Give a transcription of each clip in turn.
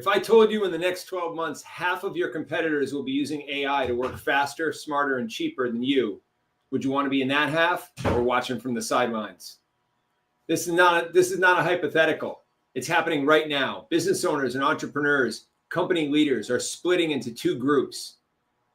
If I told you in the next 12 months, half of your competitors will be using AI to work faster, smarter, and cheaper than you, would you want to be in that half or watching from the sidelines? This is not a hypothetical. It's happening right now. Business owners and entrepreneurs, company leaders are splitting into two groups.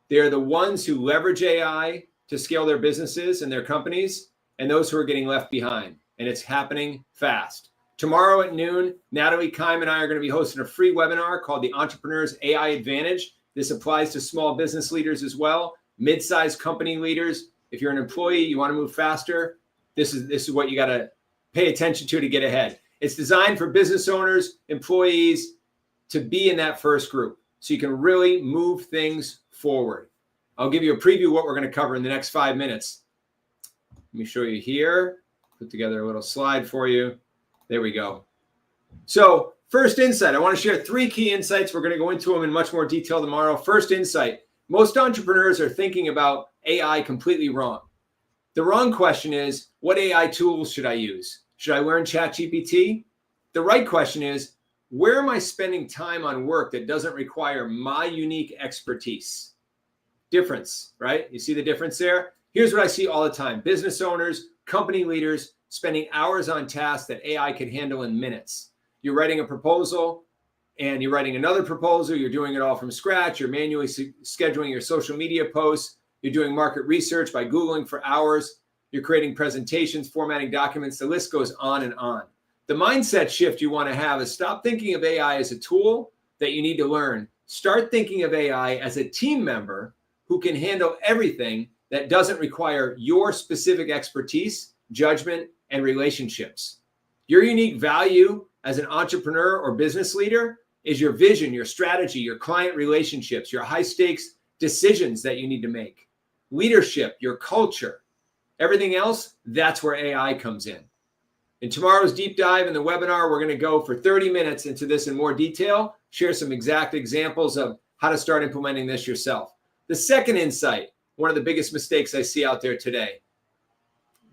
They're the ones who leverage AI to scale their businesses and their companies, and those who are getting left behind. And it's happening fast. Tomorrow at noon, Natalie Keim and I are going to be hosting a free webinar called the Entrepreneur's AI Advantage. This applies to small business leaders as well, mid-sized company leaders. If you're an employee, you want to move faster, this is what you got to pay attention to get ahead. It's designed for business owners, employees to be in that first group so you can really move things forward. I'll give you a preview of what we're going to cover in the next 5 minutes. Let me show you here. Put together a little slide for you. There we go. So first insight, I want to share 3 key insights. We're going to go into them in much more detail tomorrow. First insight, most entrepreneurs are thinking about AI completely wrong. The wrong question is, what AI tools should I use? Should I learn ChatGPT? The right question is, where am I spending time on work that doesn't require my unique expertise? Difference, right? You see the difference there? Here's what I see all the time. Business owners, company leaders spending hours on tasks that AI can handle in minutes. You're writing a proposal and you're writing another proposal. You're doing it all from scratch. You're manually scheduling your social media posts. You're doing market research by Googling for hours. You're creating presentations, formatting documents. The list goes on and on. The mindset shift you want to have is stop thinking of AI as a tool that you need to learn. Start thinking of AI as a team member who can handle everything that doesn't require your specific expertise, judgment, and relationships. Your unique value as an entrepreneur or business leader is your vision, your strategy, your client relationships, your high stakes decisions that you need to make, leadership, your culture. Everything else, that's where AI comes in. In tomorrow's deep dive in the webinar, we're going to go for 30 minutes into this in more detail, share some exact examples of how to start implementing this yourself. The second insight, one of the biggest mistakes I see out there today,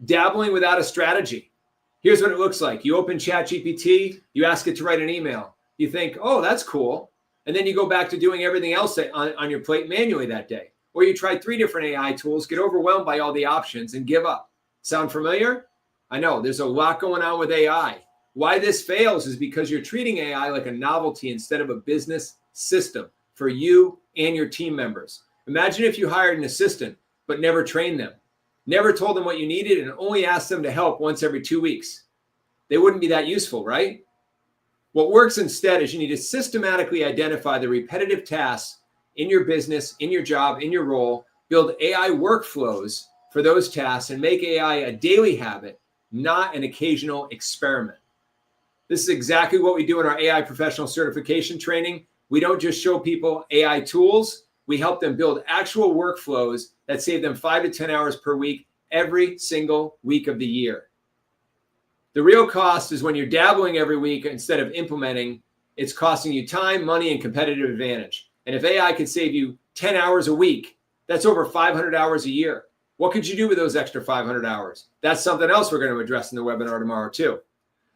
dabbling without a strategy. Here's what it looks like. You open ChatGPT, you ask it to write an email. You think, oh, that's cool. And then you go back to doing everything else on your plate manually that day. Or you try 3 different AI tools, get overwhelmed by all the options and give up. Sound familiar? I know there's a lot going on with AI. Why this fails is because you're treating AI like a novelty instead of a business system for you and your team members. Imagine if you hired an assistant, but never trained them, never told them what you needed, and only asked them to help once every 2 weeks. They wouldn't be that useful, right? What works instead is you need to systematically identify the repetitive tasks in your business, in your job, in your role, build AI workflows for those tasks, and make AI a daily habit, not an occasional experiment. This is exactly what we do in our AI professional certification training. We don't just show people AI tools. We help them build actual workflows that save them 5 to 10 hours per week every single week of the year. The real cost is when you're dabbling every week instead of implementing, it's costing you time, money, and competitive advantage. And if AI could save you 10 hours a week, that's over 500 hours a year. What could you do with those extra 500 hours? That's something else we're going to address in the webinar tomorrow too.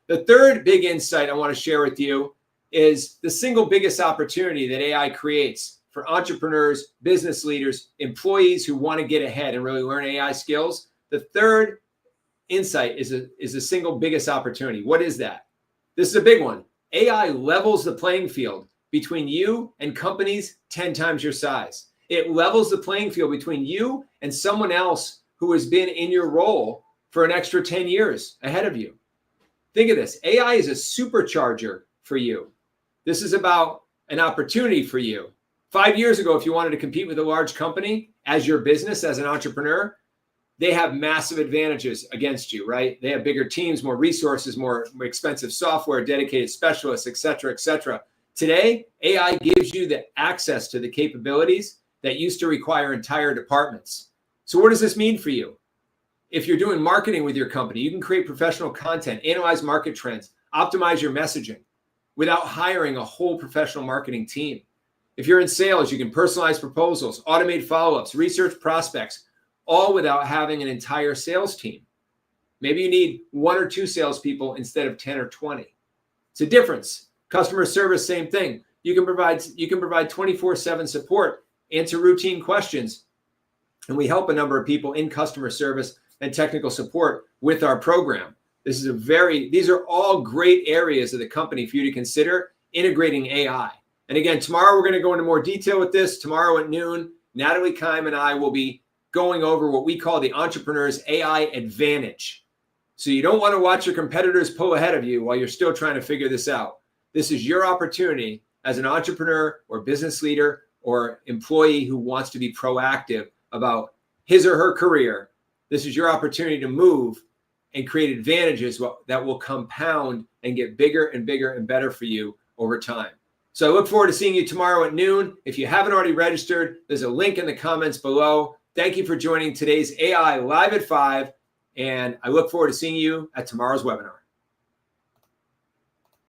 The third big insight I want to share with you is the single biggest opportunity that AI creates for entrepreneurs, business leaders, employees who want to get ahead and really learn AI skills. The third insight is the single biggest opportunity. What is that? This is a big one. AI levels the playing field between you and companies 10 times your size. It levels the playing field between you and someone else who has been in your role for an extra 10 years ahead of you. Think of this. AI is a supercharger for you. This is about an opportunity for you. 5 years ago, if you wanted to compete with a large company as your business, as an entrepreneur, they have massive advantages against you, right? They have bigger teams, more resources, more expensive software, dedicated specialists, et cetera, et cetera. Today, AI gives you the access to the capabilities that used to require entire departments. So what does this mean for you? If you're doing marketing with your company, you can create professional content, analyze market trends, optimize your messaging without hiring a whole professional marketing team. If you're in sales, you can personalize proposals, automate follow-ups, research prospects, all without having an entire sales team. Maybe you need 1 or 2 salespeople instead of 10 or 20. It's a difference. Customer service, same thing. you can provide 24/7 support, answer routine questions, and we help a number of people in customer service and technical support with our program. These are all great areas of the company for you to consider integrating AI. And again, tomorrow we're going to go into more detail with this. Tomorrow at noon, Natalie Keim and I will be going over what we call the Entrepreneur's AI Advantage. So you don't want to watch your competitors pull ahead of you while you're still trying to figure this out. This is your opportunity as an entrepreneur or business leader or employee who wants to be proactive about his or her career. This is your opportunity to move and create advantages that will compound and get bigger and bigger and better for you over time. So I look forward to seeing you tomorrow at noon. If you haven't already registered, there's a link in the comments below. Thank you for joining today's AI Live at 5, and I look forward to seeing you at tomorrow's webinar.